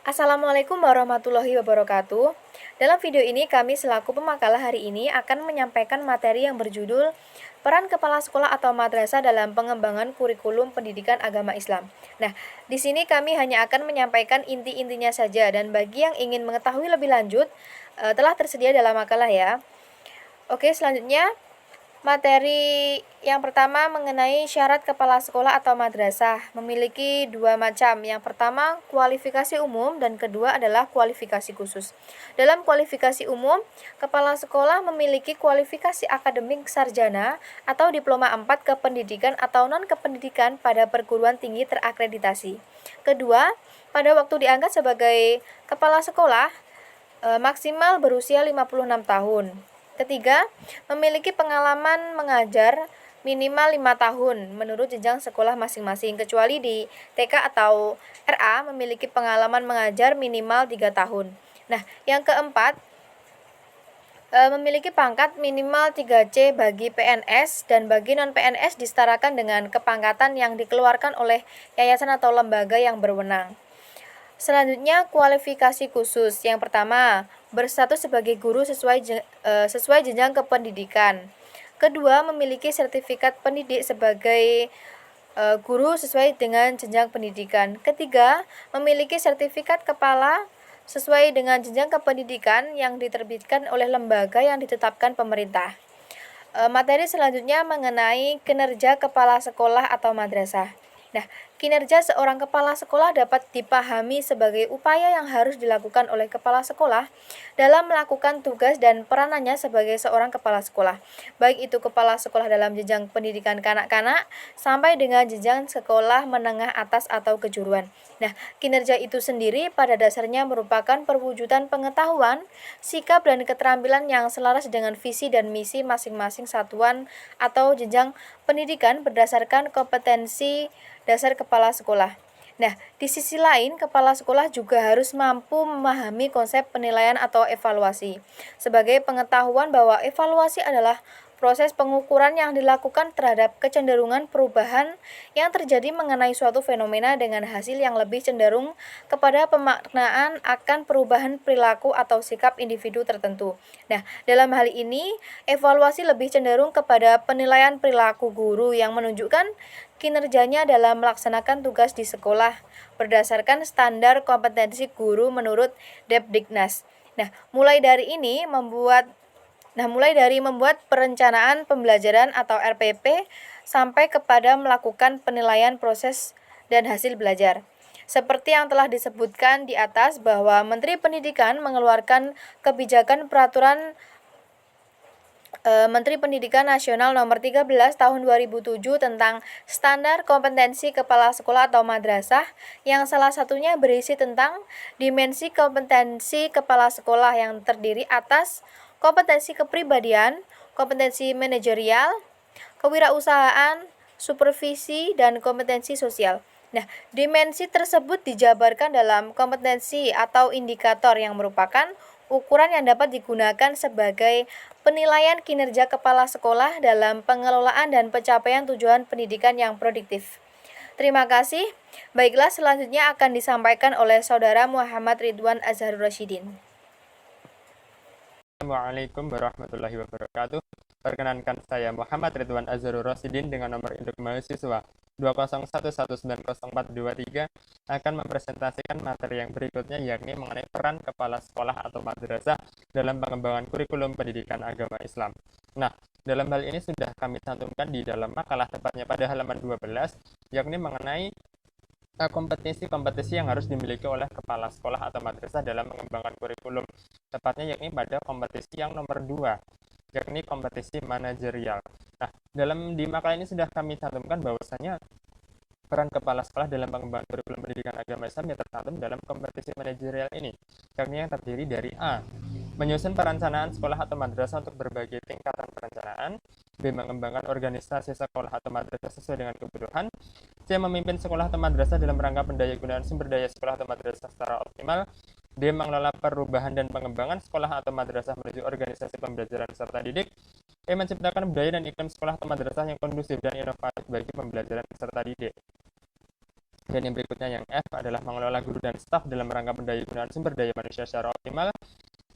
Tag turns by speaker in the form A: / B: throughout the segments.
A: Assalamualaikum warahmatullahi wabarakatuh. Dalam video ini kami selaku pemakalah hari ini akan menyampaikan materi yang berjudul Peran Kepala Sekolah atau Madrasah dalam Pengembangan Kurikulum Pendidikan Agama Islam. Nah, di sini kami hanya akan menyampaikan inti-intinya saja dan bagi yang ingin mengetahui lebih lanjut telah tersedia dalam makalah ya. Oke, selanjutnya materi yang pertama mengenai syarat kepala sekolah atau madrasah memiliki dua macam. Yang pertama kualifikasi umum dan kedua adalah kualifikasi khusus. Dalam kualifikasi umum, kepala sekolah memiliki kualifikasi akademik sarjana atau diploma 4 kependidikan atau non-kependidikan pada perguruan tinggi terakreditasi. Kedua, pada waktu diangkat sebagai kepala sekolah maksimal berusia 56 tahun. Ketiga, memiliki pengalaman mengajar minimal 5 tahun menurut jenjang sekolah masing-masing, kecuali di TK atau RA memiliki pengalaman mengajar minimal 3 tahun. Nah, yang keempat, memiliki pangkat minimal 3C bagi PNS dan bagi non-PNS disetarakan dengan kepangkatan yang dikeluarkan oleh yayasan atau lembaga yang berwenang. Selanjutnya, kualifikasi khusus. Yang pertama, berstatus sebagai guru sesuai jenjang kependidikan. Kedua, memiliki sertifikat pendidik sebagai guru sesuai dengan jenjang pendidikan. Ketiga, memiliki sertifikat kepala sesuai dengan jenjang kependidikan yang diterbitkan oleh lembaga yang ditetapkan pemerintah. Materi selanjutnya mengenai kinerja kepala sekolah atau madrasah. Nah, kinerja seorang kepala sekolah dapat dipahami sebagai upaya yang harus dilakukan oleh kepala sekolah dalam melakukan tugas dan peranannya sebagai seorang kepala sekolah, baik itu kepala sekolah dalam jenjang pendidikan kanak-kanak sampai dengan jenjang sekolah menengah atas atau kejuruan. Nah, kinerja itu sendiri pada dasarnya merupakan perwujudan pengetahuan, sikap dan keterampilan yang selaras dengan visi dan misi masing-masing satuan atau jenjang pendidikan berdasarkan kompetensi dasar kepala sekolah. Nah, di sisi lain, kepala sekolah juga harus mampu memahami konsep penilaian atau evaluasi. Sebagai pengetahuan bahwa evaluasi adalah proses pengukuran yang dilakukan terhadap kecenderungan perubahan yang terjadi mengenai suatu fenomena dengan hasil yang lebih cenderung kepada pemaknaan akan perubahan perilaku atau sikap individu tertentu. Nah, dalam hal ini, evaluasi lebih cenderung kepada penilaian perilaku guru yang menunjukkan kinerjanya dalam melaksanakan tugas di sekolah berdasarkan standar kompetensi guru menurut Depdiknas. Mulai dari membuat perencanaan pembelajaran atau RPP sampai kepada melakukan penilaian proses dan hasil belajar. Seperti yang telah disebutkan di atas bahwa Menteri Pendidikan mengeluarkan kebijakan peraturan Menteri Pendidikan Nasional Nomor 13 Tahun 2007 tentang standar kompetensi kepala sekolah atau madrasah yang salah satunya berisi tentang dimensi kompetensi kepala sekolah yang terdiri atas kompetensi kepribadian, kompetensi manajerial, kewirausahaan, supervisi, dan kompetensi sosial. Nah, dimensi tersebut dijabarkan dalam kompetensi atau indikator yang merupakan ukuran yang dapat digunakan sebagai penilaian kinerja kepala sekolah dalam pengelolaan dan pencapaian tujuan pendidikan yang produktif. Terima kasih. Baiklah, selanjutnya akan disampaikan oleh Saudara Muhammad Ridwan Azharur Rasyidin.
B: Assalamualaikum warahmatullahi wabarakatuh. Perkenankan saya Muhammad Ridwan Azharur Rasyidin dengan nomor induk mahasiswa 201110423 akan mempresentasikan materi yang berikutnya, yakni mengenai peran kepala sekolah atau madrasah dalam pengembangan kurikulum pendidikan agama Islam. Nah, dalam hal ini sudah kami cantumkan di dalam makalah, tepatnya pada halaman 12, yakni mengenai kompetisi-kompetisi yang harus dimiliki oleh kepala sekolah atau madrasah dalam mengembangkan kurikulum, tepatnya yakni pada kompetisi yang nomor 2, yakni kompetisi manajerial. Nah, di makalah ini sudah kami cantumkan bahwasanya peran kepala sekolah dalam pengembangan kurikulum pendidikan agama Islam yang tercantum dalam kompetisi manajerial ini, yakni yang terdiri dari A. Menyusun perencanaan sekolah atau madrasah untuk berbagai tingkatan perencanaan. B. Mengembangkan organisasi sekolah atau madrasah sesuai dengan kebutuhan. C. Memimpin sekolah atau madrasah dalam rangka pendayagunaan sumber daya sekolah atau madrasah secara optimal. D. Mengelola perubahan dan pengembangan sekolah atau madrasah menuju organisasi pembelajaran serta didik. E. Menciptakan budaya dan iklim sekolah atau madrasah yang kondusif dan inovatif bagi pembelajaran serta didik. Dan yang berikutnya yang F adalah mengelola guru dan staf dalam rangka pendayagunaan sumber daya manusia secara optimal.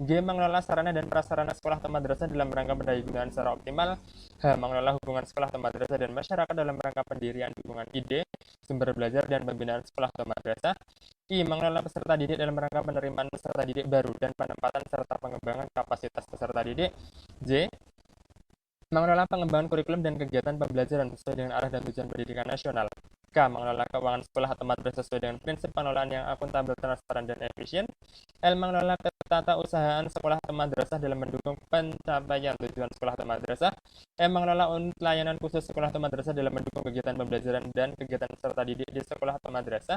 B: G. Mengelola sarana dan prasarana sekolah atau madrasah dalam rangka pendayagunaan secara optimal. H. Mengelola hubungan sekolah atau madrasah dan masyarakat dalam rangka pendirian dukungan ide, sumber belajar, dan pembinaan sekolah atau madrasah. I. Mengelola peserta didik dalam rangka penerimaan peserta didik baru dan penempatan serta pengembangan kapasitas peserta didik. J. Mengelola pengembangan kurikulum dan kegiatan pembelajaran sesuai dengan arah dan tujuan pendidikan nasional. K. Mengelola keuangan sekolah atau madrasah sesuai dengan prinsip pengelolaan yang akuntabel, transparan, dan efisien. L. Mengelola ketata usahaan sekolah atau madrasah dalam mendukung pencapaian tujuan sekolah atau madrasah. M. Mengelola unit layanan khusus sekolah atau madrasah dalam mendukung kegiatan pembelajaran dan kegiatan peserta didik di sekolah atau madrasah.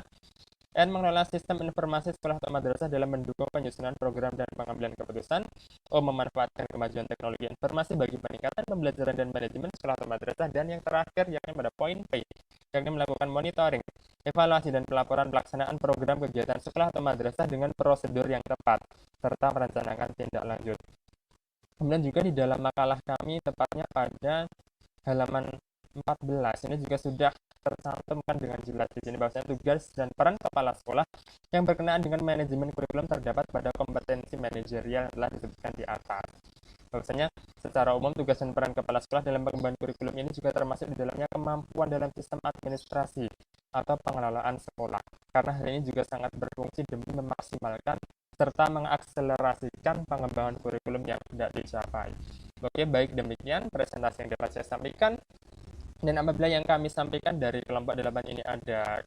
B: N. Mengelola sistem informasi sekolah atau madrasah dalam mendukung penyusunan program dan pengambilan keputusan. O. Memanfaatkan kemajuan teknologi informasi bagi peningkatan pembelajaran dan manajemen sekolah atau madrasah. Dan yang terakhir, yakni pada poin P, yakni melakukan monitoring, evaluasi, dan pelaporan pelaksanaan program kegiatan sekolah atau madrasah dengan prosedur yang tepat, serta merencanakan tindak lanjut. Kemudian juga di dalam makalah kami, tepatnya pada halaman 14, ini juga sudah tercantumkan dengan jelas di sini bahwasanya tugas dan peran kepala sekolah yang berkenaan dengan manajemen kurikulum terdapat pada kompetensi manajerial yang telah disebutkan di atas. Bahwasanya secara umum tugas dan peran kepala sekolah dalam pengembangan kurikulum ini juga termasuk di dalamnya kemampuan dalam sistem administrasi atau pengelolaan sekolah. Karena hal ini juga sangat berfungsi demi memaksimalkan serta mengakselerasikan pengembangan kurikulum yang tidak dicapai. Oke, baik demikian presentasi yang dapat saya sampaikan. Dan apabila yang kami sampaikan dari kelompok 8 ini ada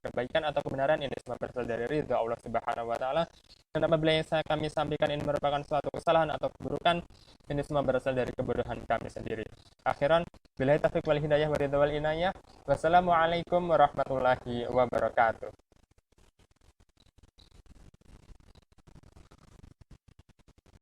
B: kebaikan atau kebenaran, ini semua berasal dari ridha Allah Subhanahu wa taala. Dan apabila yang kami sampaikan ini merupakan suatu kesalahan atau keburukan, ini semua berasal dari kebodohan kami sendiri. Akhiran, billahi taufiq wal hidayah wa ridha wal inayah. Wassalamualaikum warahmatullahi wabarakatuh.